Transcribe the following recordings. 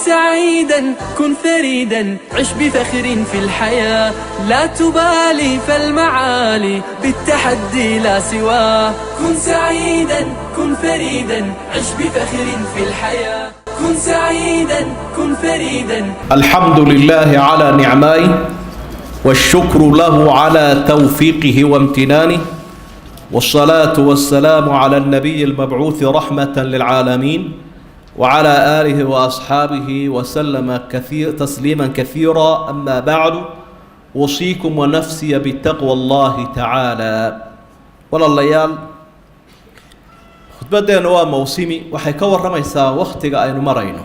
سعيدا كن فريدا عش بفخر في الحياة لا تبالي فالمعالي بالتحدي لا سواه كن سعيدا كن فريدا عش بفخر في الحياة كن سعيدا كن فريدا. الحمد لله على نعمائه والشكر له على توفيقه وامتنانه والصلاة والسلام على النبي المبعوث رحمة للعالمين وعلى آله وأصحابه وسلم تسليما كثيرا. أما بعد أوصيكم ونفسي بتقوى الله تعالى. والليال خطبتنا waa mawsimi waxay ka waramaysaa waqtiga aynu marayno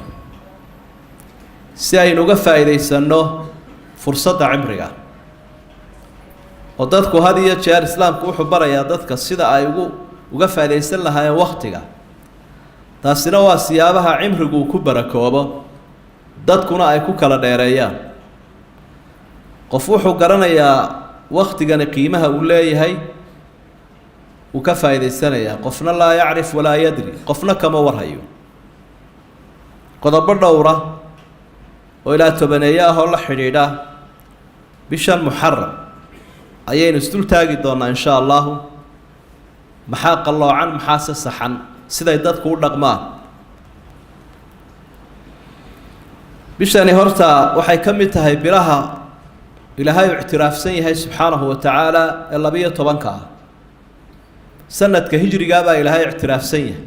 si aynu uga faa'iideysano fursadda cimriga oo dadku had iyo jeer islaamku wuxuu barayaa dadka sida ay uga faa'iideysan lahaayeen waqtiga taasina waa siyaabaha cimrigu ku barakoobo dadkuna ay ku kala dheereeyaan. qof wuxuu garanayaa waqtigani qiimaha uu leeyahay وكفى سنة قفنا لا يعرف ولا يدري قفنا كما ورهيو قد دورة وإلى تبنياه الله حريرة بشان محرم أيين استول تاجدون إن شاء الله محاق الله عن محاسس حن سيدا يدات كل رقمان بشان هرتا وحي كمتها براها إلى هاي اعتراف سنة سبحانه وتعالى إلا بيه طبنكها sanadka hijriga baa ilaahay ictiraafsan yahay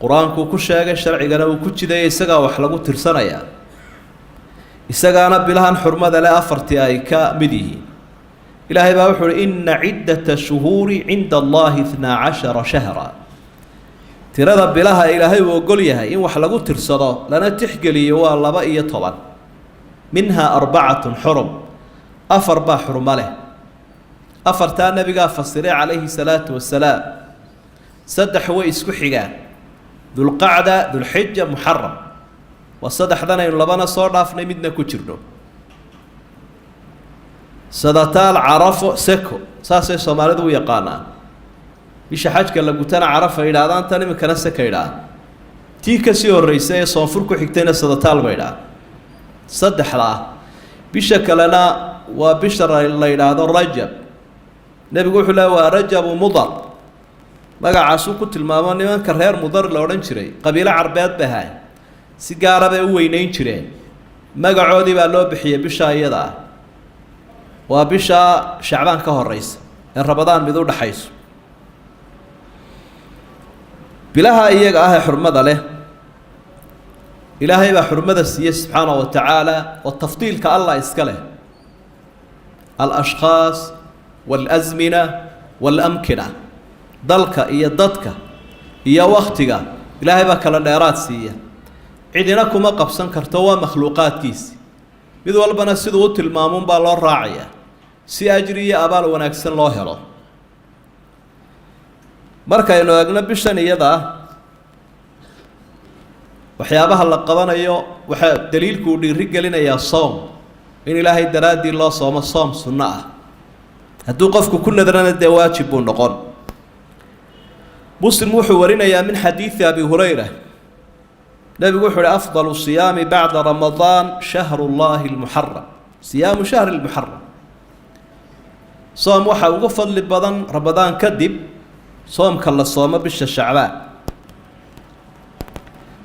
quraanku ku sheegay sharcigana uu ku jiday isaga wax lagu tirsanaya isagaana bilahan xurmada leh afartii ay ka mid yihiin. ilaahay baa wuxuu inna ciddata shuhuuri cinda allahi 12 shahra tirada bilaha ilaahay uu ogol yahay in wax lagu tirsado lana tixgeliyo waa 12 minha 4 xurum afar baa xurmo leh أفرتا النبي فسر عليه الصلاة والسلام صدح هو إسكو حجان ذو القعدة ذو الحجة محرم والصدح ذنا ينلبنا صار رافنا مدنا كتيرنو صدتال عرف سكو ساسي سمارد ويقانا إيش حاج كلا قتنا عرف إلى هذا تاني مكان سكيرا تي كسيور رئيسي صنفركو حكتين صدتال بيدا صدح لا بشكلنا وبشر الله إلى هذا الرجب نبي يقول له ورجب مضر بقى عاشو كنت الماما نيمان كرهير مضر لورن شري قبيلة عربيات بهاي سيجارة بوينين شري ما قعودي بقى لو بحية بشا يدا وبشا شعبان كهر رئيس الرمضان بدون حيث بلاها إياك حرمة له إلهي بحرمة السيد سبحانه وتعالى والتفضيل كالله يسكله الأشخاص والأزمنة والأمكنة ضلك إيا ضدك إيا وقتك إلهي بك الديرات سيئة عندنا كما قبسان كرتوا مخلوقات كيس بذو البنا سيدوت المامون بالله الراعية سي أجري أبال ونكسن الله هلا مركا إنه أجنب بشان يدا وحيابها اللقبنا يو دليل كودي رجلنا يا صوم إن إلهي درادي الله صوم الصوم سنة هدو قفكو كل ذرنا الدواجب ونقول مسلم ورنا يا من حديث أبي هريرة نبي وحول أفضل الصيام بعد رمضان شهر الله المحرم صيام شهر المحرم صوم وحا وقفل لبضان رمضان كذب صوم كلا صوم بش الشعبان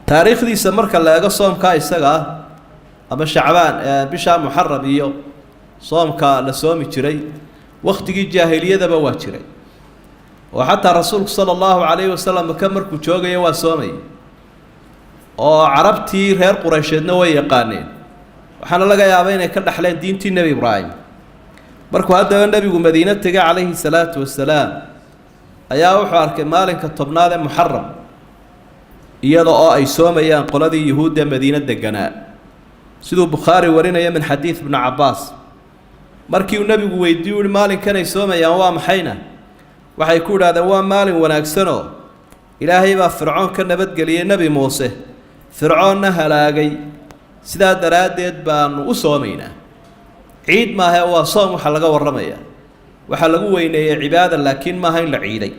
تاريخ دي سمر كلا يقى صوم كاي سقا أما الشعبان بشا محرم يو صوم كلا صوم يتري وقت الجاهلية ذا بواتشري وحتى رسول صلى الله عليه وسلم كمر كوشوغا يواسومي أو عربتي غير قريش نوي يقانين وحنا لقى يا بين كل حلين دينتي النبي إبراهيم بركو هذا النبي ومدينة تجا عليه الصلاة والسلام أيا وحارك مالك الطبنا ذا محرم يلا أي سوم أيام قلدي يهود مدينة دجناء سيدو بخاري ورينا من حديث ابن عباس markii uu nabigu weydiiyay maalinkan ay soomayaan waa maxayna waxay ku yiraahdeen waa maalin wanaagsan oo ilaahay baa fircoon ka nabad galiyay nabi muuse fircoonna halaagay sidaa daraadeed baanu u soomaynaa ciid ma aha waa soom waxa laga warramaya waxa lagu weyneeyay cibaada laakiin ma aha in la ciiday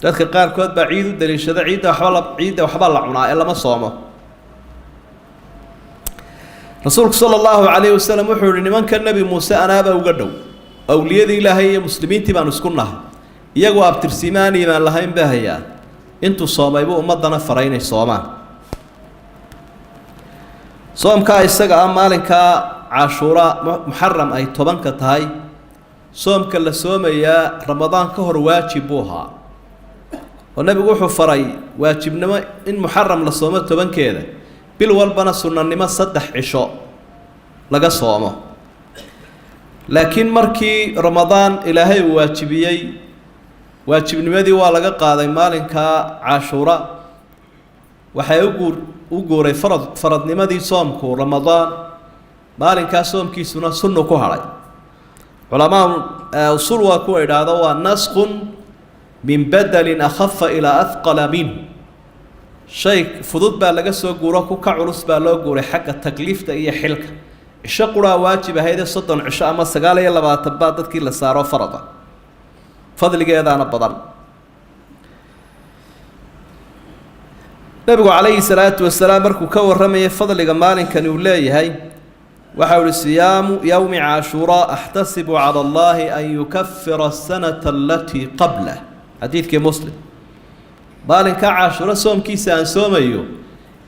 dadka qaar kood baa ciid u daliishada ciidda waxba la cunaa ee lama soomo rasuulku sala allahu calayhi wasalam wuxuu yihi nimanka nebi muuse anaaba uga dhow awliyadii ilaahay iyo muslimiintii baanu isku nahay iyagoo abtirsiimaan iimaan lahayn baa hayaa intuu soomaybu ummaddana faray inay soomaan soomkaa isaga ah maalinkaa cashuura muxaram ay 10ka tahay soomka la soomayaa ramadaan ka hor waajib buu ahaa oo nebigu wuxuu faray waajibnimo in muxaram la soomo 10keeda bil walbana sunnanimo 3 cisho laga soomo laakiin markii ramadaan ilaahay uu waajibiyey waajibnimadii waa laga qaaday maalinkaa cashuura waxay u guuray faradnimadii soomku ramadaan maalinkaa soomkiisuna sunno ku hadhay culamaa usul waa kuwa idhaahdo waa nasqun min badalin akhafa ilaa athqala min shay fudud baa laga soo guuro ku ka culus baa loo guuray xagga takliifta iyo xilka cisho quraa waajib ahaydee 30 cisho ama 29 baa dadkii la saaro farada fadligeedaana badan nabigu calayhi salaatu wasalaam markuu ka warramayay fadliga maalinkan uu leeyahay waxa uu siyaamu yawmi ashura ahtasibu ala allah an yukaffira as-sanata allati qabla hadithki muslim maalinka ashura soomkiisa aan soomayo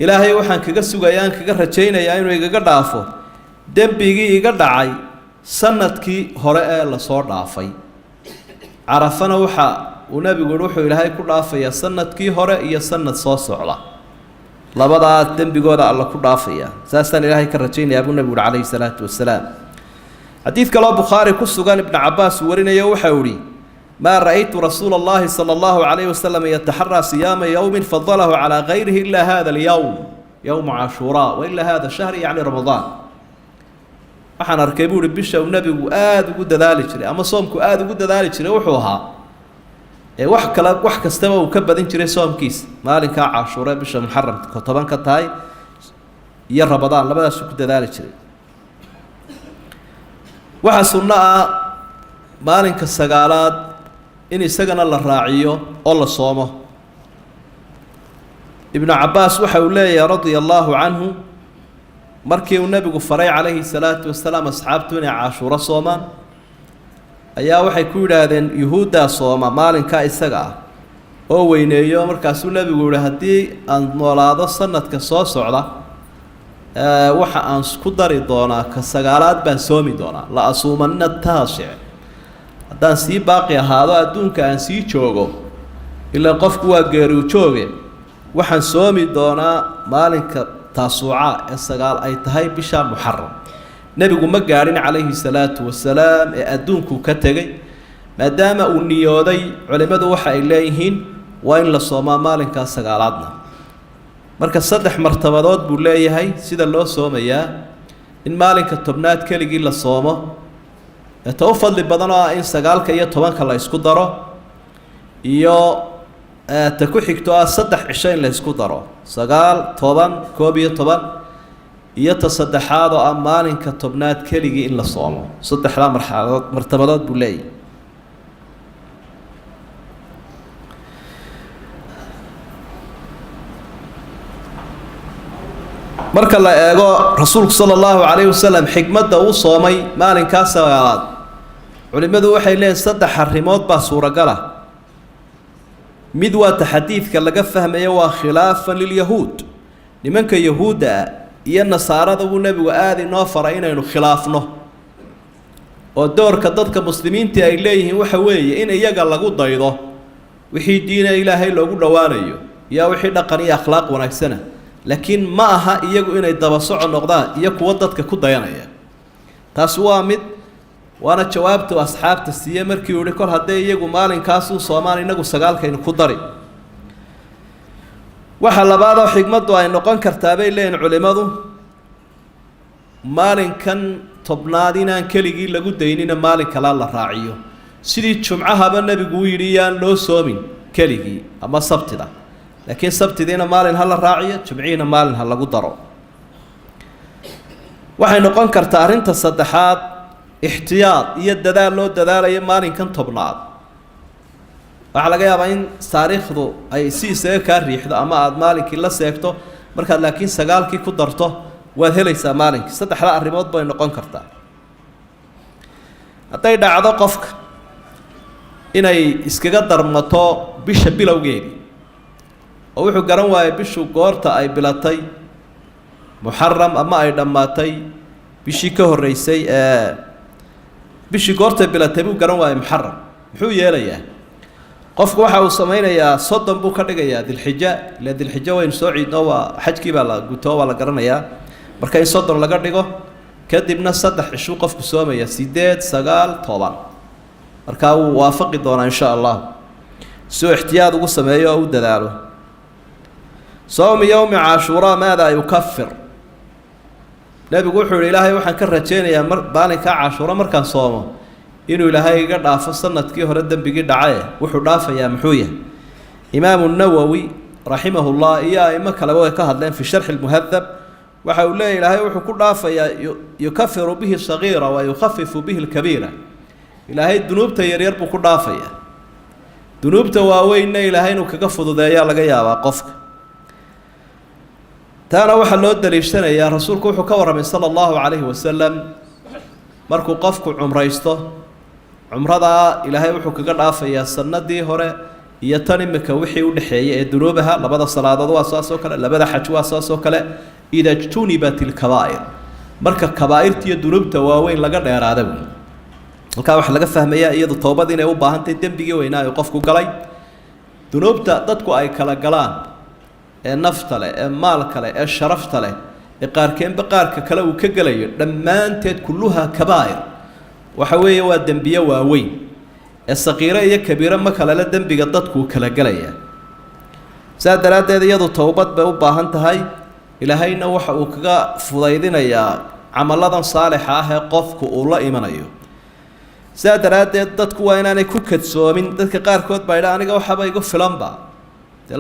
ilaahay waxaan kaga sugayaan kaga rajaynayaa inuu iga dhaafo dambigii iga dhacay sanadkii hore ee la soo dhaafay carafana waxa uu nabigu wuxuu ilaahay ku dhaafayaa sanadkii hore iyo sanad soo socda labadaa dambigooda alla ku dhaafaya saasaan ilaahay ka rajaynaya abu nabigu calayhi salaatu wasalaam xadiid kale oo bukhaari ku sugan ibn cabbaas warinayo waxa uu yiri ما رأيت رسول الله صلى الله عليه وسلم يتحرى صيام يوم فضله على غيره إلا هذا اليوم يوم عاشوراء وإلا هذا الشهر يعني رمضان waxaan arkay buu bisha nabigu aad ugu dadaali jiray ama soomku aad ugu dadaali jiray wuxuu ahaa wax kastaba uu ka badin jiray soomkiisa maalinka cashuura bisha muharram 10 ka tahay iyo ramadaan labadaas ku dadaali jiray waxa sunna ah maalinka sagaalaad in isagana la raaciyo oo la soomo ibn Abbas waxa uu leeyahay radiyallahu anhu markii uu nabigu faray calayhi salaatu wasalaam asxaabtu inay cashuura soomaan ayaa waxay ku yiraahdeen yuhuuda sooma maalinka isaga ah oo weyneeyo markaasuu nabigu yiri hadii aan noolaado sanadka soo socda waxa aan isku dari doonaa ka sagaalaad baan soomi doonaa la asuumanna taasi haddaan sii baaqi ahaado adduunka aan sii joogo ilaa qofku waa geeri u jooge waxaan soomi doonaa maalinka taasuuca ee sagaal ay tahay bisha muharram nabigu ma gaarin calayhi salaatu wasalaam ee adduunku ka tagay maadaama uu niyooday culimadu waxa ay leeyihiin waa in la soomaa maalinka sagaalaadna marka 3 martabadood buu leeyahay sida loo soomayaa in maalinka tobnaad keligii la soomo ta u fadli badan oo in 9 iyo 10 la isku daro iyo ta ku xigto 3 cisho in la isku daro 9 10 11 iyo ta saddexaad oo maalinka tobnaad keligii in la soomo 3 martabadood buu leeyahay marka la eego rasuulku sallallahu alayhi wasallam xikmadda uu soomay maalinkaas sagaalaad culimadu waxay leeyihiin 3 arrimood baa suuragal ah mid waa taxadiidka laga fahmayo waa khilaafan lil yahuud nimanka yahuuda iyo nasaarada uu nabigu aad inoo faray inaynu khilaafno oo doorka dadka muslimiinta ay leeyihiin waxa weeye in iyaga lagu daydo wixii diin ilaahay loogu dhawaanayo iyo wixii dhaqan iyo akhlaaq wanaagsan laakiin ma aha iyagu inay daba socod noqdaan iyo kuwa dadka ku dayanaya taas waa mid waana jawaabtu asxaabta siiyay markii uu kol haday iyagu maalinkaas uu soomaan inagu 9 ku dari waxa labaad oo xigmadu ay noqon kartaa bay leeyeen culimadu maalinkan tobnaad inaan keligii lagu daynina maalin kale la raaciyo sidii jumcahaba nabigu uu yiri yaan loo soomin keligii ama sabtida laakiin sabtidiina maalin hal la raaciyo jumciina maalin hal lagu daro waxay noqon kartaa arinta saddexaad ihtiyaad iyo dadaal loo dadaalayo maalinkan tobnaad waxa laga yaabaa in taariikhdu ay si isaga ka riixdo ama aad maalinkii la seegto marka laakiin 9 ku darto waad helaysaa maalinkii saddexda arrimood bay noqon kartaa hadday dhacdo qofka inay iskaga darmato bisha bilowgeedii oo wuxuu garan waayay bishu goorta ay bilatay muxaram ama ay dhammaatay bishii ka horreysay bishii goortay bilatay buu garan waayay muxaram muxuu yeelayaa qofku waxa uu samaynayaa 30 buu ka dhigayaa dilxija ila dilxija weyn soo ciidno waa xajkii baa la guto waa la garanayaa marka in 30 laga dhigo kadibna 3 cisho qofku soomaya 8 9 10 marka uu waafaqi doona insha Allah soo ixtiyaad ugu sameeyo oo u dadaalo صوم يوم عاشوراء ماذا يكفر نبي wuxuu ilaahay waxaan ka rajeenayaa maalinka caashura markaan soomo inuu ilaahay iga dhaafo sanadkii hore dambigii dhacay wuxuu dhaafayaa muxuu yahay imaam an-nawawi rahimahullah iyo ima kale way ka hadleen fi sharh al-muhadhab waxa uu leeyahay ilaahay wuxuu ku dhaafayaa yukaffiru bihi as-saghira wa yukhaffifu bihi al-kabira ilaahay dunuubta yar yar buu ku dhaafayaa dunuubta waaweyn ilaahay inuu kaga fududeeyaa laga yaabaa qofka taana waxa loo daliishanayaa rasuulku wuxuu ka waramay sallallahu alayhi wasallam markuu qofku umraysto umrada ilaahay wuxuu kaga dhaafayaa sanadii hore iyo tan imika wixii u dhaxeeyay ee dunuubaha labada salaadood waa soo kale labada xaj waa soo kale ida jtunibatil kabaa'ir marka kabaa'irta iyo dunuubta waaweyn laga dheeraado halka waxa laga fahmayaa iyadu toobad inay u baahan tahay dambigii weynaa ee qofku galay dunuubta dadku ay kala galaan ee nafta leh ee maalka leh ee sharafta leh ee qaarkeenba qaarka kale uu ka galayo dhammaanteed kulluha kabaa'ir waxa weeye waa dambiye waaweyn ee saqiiro iyo kabiiro ma kale la dambiga dadku kala galaya saa daraadeed iyadu toobad bay u baahan tahay ilaahayna waxa uu kaga fudaydinayaa amaladan saalixa ah ee qofku uu la imanayo saa daraadeed dadku waa inaanay ku kadsoomin dadka qaarkood baa aniga waxaba igu filanba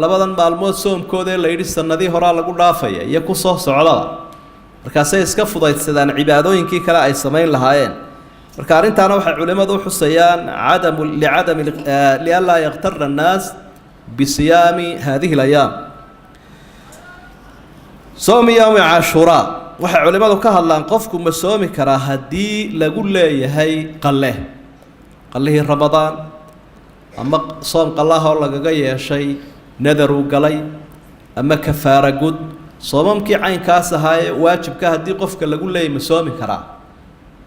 labadan maalmood soomkooda la yiri sanadii hore lagu dhaafaya iyo ku soo socda markaas ay iska fudaydsadaan cibaadooyinkii kale ay sameyn lahaayeen marka arintaana waxa culimadu xusayaan li alla yaqtarra an-nas bi siyami hadhihi al-ayyam soom yawm ashura waxa culimadu ka hadlaan qofku ma soomi kara hadii lagu leeyahay qallihi ramadaan ama soom qallaha lagaga yeeshay nadaru galay ama kafaara gud soomamkii caynkaas ahaa waajibka hadii qofka lagu leeyahay ma soomi kara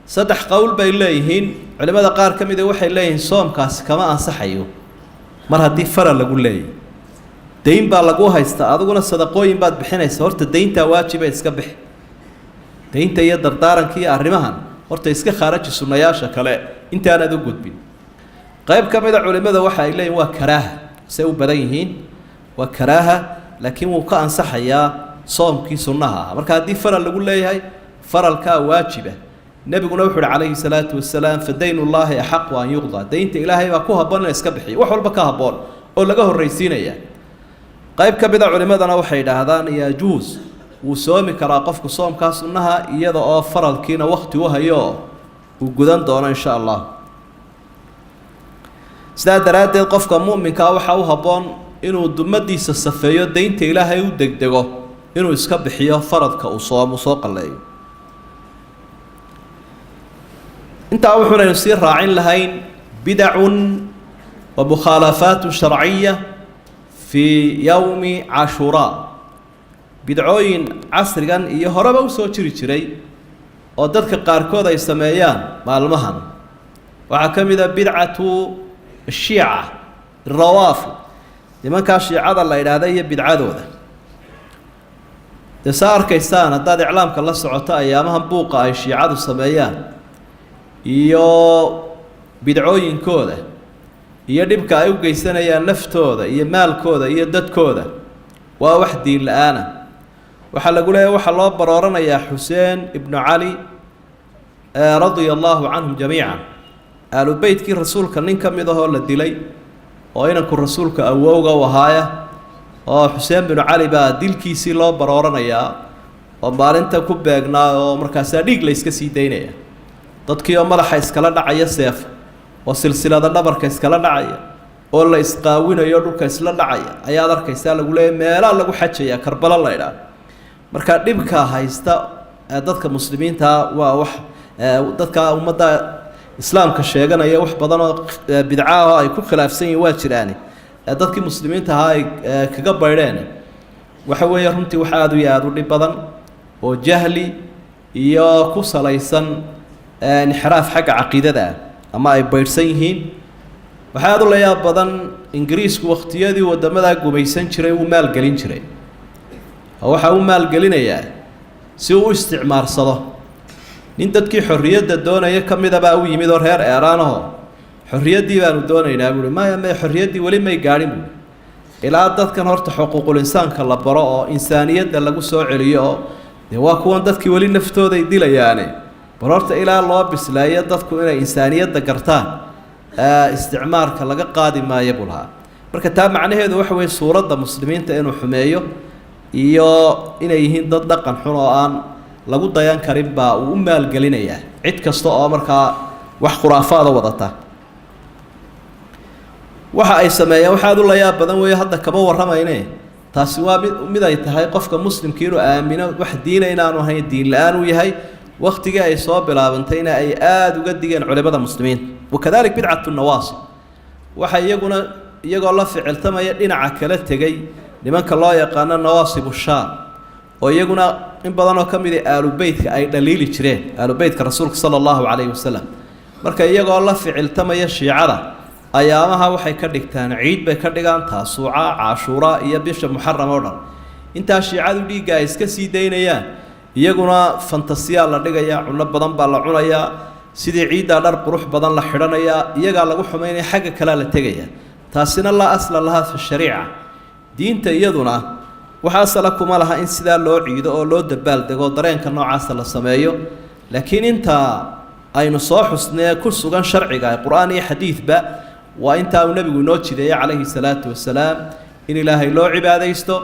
saddex qowl bay leeyihiin culimada qaar kamid ah waxay leeyihiin soomkaas kama ansaxayo mar hadii fara lagu leeyahay deyn baa lagu haystaa adiguna sadaqooyin baad bixinaysaa horta deynta waajib ay iska bixi deynta iyo dardaarankii arrimahan horta iska khaaraji sunnayaasha kale inta aan u gudbin qayb kamid ah culimada waxa ay leeyihiin waa karaaha say u badan yihiin waa karaaha laakiin wuu ka ansaxayaa soomkii sunnaha marka hadii faral lagu leeyahay faralka waajiba nabiguna wuxuu calayhi salaatu wasalaam fadaynullahi ahq wa an yuqda deynta ilaahay baa ku haboon in iska bixiyo wax walba ka haboon oo laga horeysiinaya qayb kamid ah culimadana waxay yiraahdaan ya juuz wuu soomi karaa qofku soomka sunnaha iyada oo faralkiina waqti u hayo uu gudan doono insha Allah sidaa daraadeed qofka muuminka waxa uu haboon inuu dumadiisa safeeyo deynta ilaahay u degdego inuu iska bixiyo faradka uu soo qaleeyo inta wuxuu si raacin lahayn bid'un wa mukhalafat shar'iyya fi yawm ashura bid'ooyin casrigan iyo horeba u soo jiray oo dadka qaarkood ay sameeyaan maalmahan waxa kamid ah bid'atu الشيعة الروافض لمن كان شيعة الله إلى هذا بدعادوده تسار كيسان هذا إعلام كالله سعوتا أيامهم بوقا أي شيعة السمايان يو بدعوين كوده يدبك أيو كيسان يا نفتوده يا مال كوده يا دد كوده ووحدي الآن وحل أقول وحل الله برارنا يا حسين ابن علي رضي الله عنهم جميعا آل بيت كي رسولك نين كم يظهر للدلي وإنك الرسولك أووغا وهاية حسين بن علي با ديل كيسي الله برارنا يا ومارنتا كوبيغنا ومركاسا ديق ليسكا سيدينيا dadkii oo madaxa iskala dhacaya seef oo silsilada dhabarka iskala dhacaya oo la isqaawinayo dhulka isla dhacaya ayaa arkaysaa lagu leeyahay meelaha lagu xajaya Karbala la ilaa marka dhibka haysta dadka muslimiinta waa wax dadka ummadda islaamka sheeganaya wax badan oo bidca ah ay ku khilaafsan yihiin waa jiraan dadkii muslimiinta ahaa ay kaga baydheen waxa weeye runtii wax aad u dhib badan oo jahli iyo ku salaysan inxiraaf xagga caqiidada ama ay baydhsan yihiin waxaa aad u la yaab badan ingiriisku waqtiyadii wadamada gumaysan jiray uu maalgelin jiray oo waxa uu maalgelinayaa si uu isticmaarsado nin dadkii xorriyadda doonaya ka mid ah u yimid oo reer Iiraanaho xorriyaddii baanu doonaynaa buu ma xorriyaddii wali may gaarin buu ilaa dadkan horta xuquuqul insaanka la baro oo insaaniyadda lagu soo celiyo oo waa kuwan dadkii wali naftooda ay dilayaane bal horta ilaa loo bislaayo dadku inay insaaniyadda gartaan isticmaalka laga qaadi maayo buu lahaa marka taa macnaheedu waxa weeye suuradda muslimiinta inuu xumeeyo iyo inay yihiin dad dhaqan xun oo aan lagu dayan karin baa uu maalgelinayaa cid kasta oo markaa wax khuraafaad wadata waxa ay sameeyaan waxa aad u la yaab badan weeye hadda kaba waramayne taasi waa mid ay tahay qofka muslimka inuu aamino wax diin inaanu ahayn diin la'aan uu yahay waqtiga ay soo bilaabantayna ay aad uga digeen culimada muslimiin wakadalik bidcatu nawaasi waxa iyagoo la ficiltamaya dhinaca kala tegay nimanka loo yaqaan nawaasibu shaam oo iyaguna in badan oo kamid ah aalubeydka ay dhaliili jireen aalubeydka rasuulka sallallahu alayhi wasallam marka iyagoo la ficiltamaya shiicada ayaamaha waxay ka dhigtaan ciid bay ka dhigaan taasuuca caashuura iyo bisha muharram oo dhan inta shiicadu dhiiga ay iska sii daynayaan iyaguna fantasiya la dhigaya cunno badan baa la cunaya sidii ciida dhar qurux badan la xidhanaya iyaga lagu xumeynay xagga kala la tagaya taasina la asla laha fi shariica diinta iyaduna waxa asala kuma laha in sida loo ciido oo loo dabaal dego dareenka noocaas la sameeyo laakiin inta aynu soo xusnay ku sugan sharciga quraan iyo xadiidba waa inta uu nabigu noo jideeyay calayhi salaatu wasalaam in ilaahay loo cibaadaysto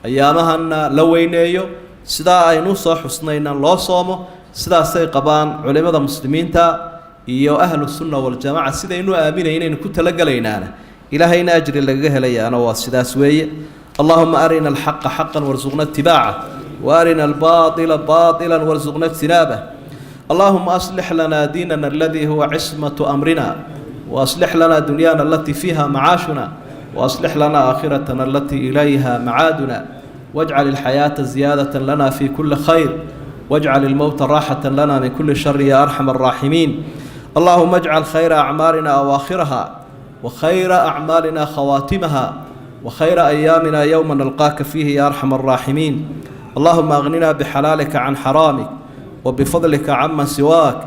ayaamahana la weyneeyo sida aynu soo xusnayna loo soomo sidaasay qabaan culimada muslimiinta iyo ahlu sunna wal jamaa sidaynu aaminayeen ku talagalaynaana ilaahayna ajri laga helayaana waa sidaas weeye اللهم أرنا الحق حقا وارزقنا اتباعه وأرنا الباطل باطلا وارزقنا اجتنابه اللهم أصلح لنا ديننا الذي هو عصمة أمرنا وأصلح لنا دنيانا التي فيها معاشنا وأصلح لنا آخرتنا التي إليها معادنا واجعل الحياة زيادة لنا في كل خير واجعل الموت راحة لنا من كل شر يا أرحم الراحمين اللهم اجعل خير أعمالنا أواخرها وخير أعمالنا خواتمها وخير أيامنا يوم نلقاك فيه يا أرحم الراحمين اللهم أغننا بحلالك عن حرامك وبفضلك عمن سواك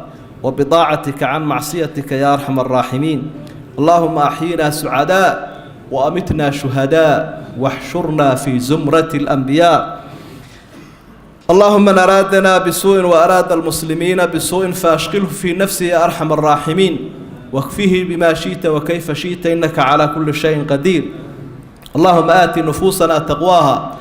وبطاعتك عن معصيتك يا أرحم الراحمين اللهم أحينا سعداء وأمتنا شهداء واحشرنا في زمرة الأنبياء اللهم من أرادنا بسوء وأراد المسلمين بسوء فأشغله في نفسه يا أرحم الراحمين واكفيه بما شئت وكيف شئت إنك على كل شيء قدير اللهم آت نفوسنا تقواها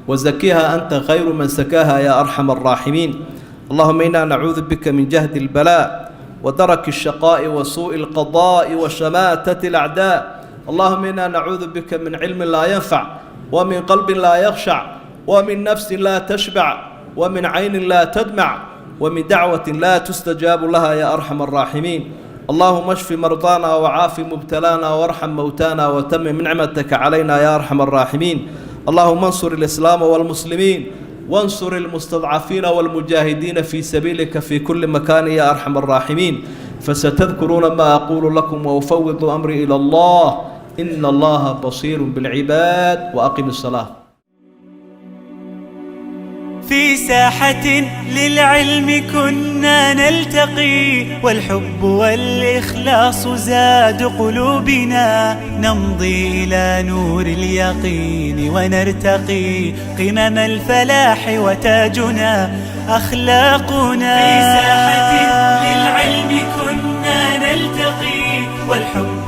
وزكيها أنت خير من سكاها يا أرحم الراحمين اللهم إنا نعوذ بك من جهد البلاء ودرك الشقاء وسوء القضاء وشماتة الأعداء اللهم إنا نعوذ بك من علم لا ينفع ومن قلب لا يخشع ومن نفس لا تشبع ومن عين لا تدمع ومن دعوة لا تستجاب لها يا أرحم الراحمين اللهم اشف مرضانا وعاف مبتلانا وارحم موتانا وتمم نعمتك علينا يا أرحم الراحمين اللهم انصر الإسلام والمسلمين وانصر المستضعفين والمجاهدين في سبيلك في كل مكان يا أرحم الراحمين فستذكرون ما أقول لكم وأفوض أمري إلى الله إن الله بصير بالعباد وأقم الصلاة في ساحة للعلم كنا نلتقي والحب والإخلاص زاد قلوبنا نمضي إلى نور اليقين ونرتقي قمم الفلاح وتاجنا أخلاقنا في ساحة للعلم كنا نلتقي والحب